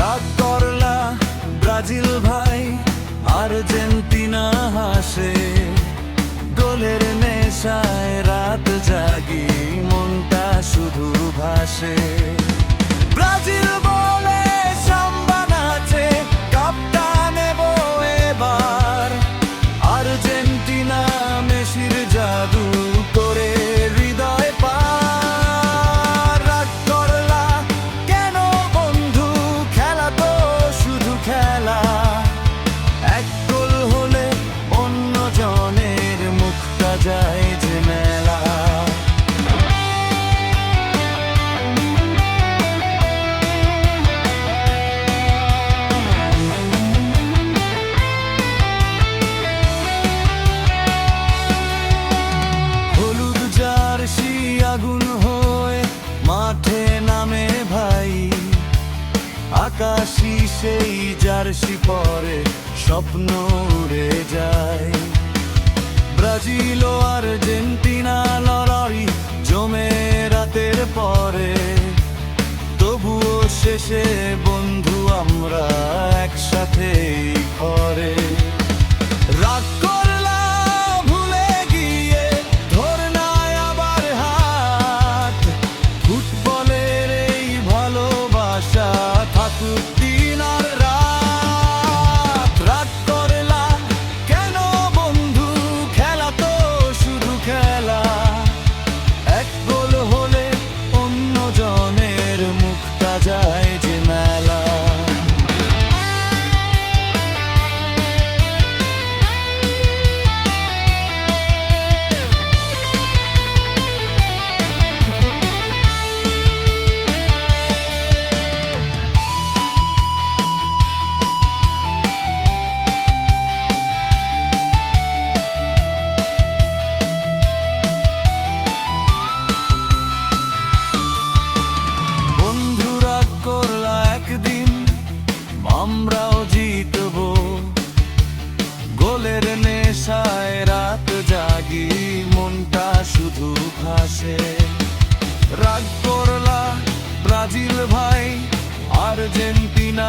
রাগ করলা ব্রাজিল ভাই, আর্জেন্টিনা হাসে, গোলের নেশায় রাত জাগি, মনটা শুধু ভাসে। ব্রাজিল বলে সাম্বা নাচে, কাপটা নেব এবার, আর্জেন্টিনা মেসির জাদু করে হৃদয় পার। রাগ করলা কেন বন্ধু, খেলা তো শুধু খেলা, এক গোল হলে অন্য জনের মুখটা যায় যে মেলা। হলুদ জার্সি আগুন হয়ে মাঠে নামে ভাই, আকাশি সেই জার্সি পরে স্বপ্ন উড়ে যায়। ব্রাজিল ও আর্জেন্টিনা লড়াই জমে রাতের পরে, তবুও শেষে বন্ধু আমরা একসাথেই ঘরে। রাগ করলা ভুলে গিয়ে ধর না আবার হাত, ফুটবলের এই ভালোবাসা থাকুক দিন আর রাত। রাগ করলা কেন বন্ধু, খেলা তো শুধু খেলা, এক গোল হলে অন্য জনের মুখটা যায় যে মেলা। বন্ধুরা করলা একদিন আমরাও জিতবো, গোলের নেশায় রাত জাগি, মনটা শুধু ভাসে। রাগ করলা ব্রাজিল ভাই, আর্জেন্টিনা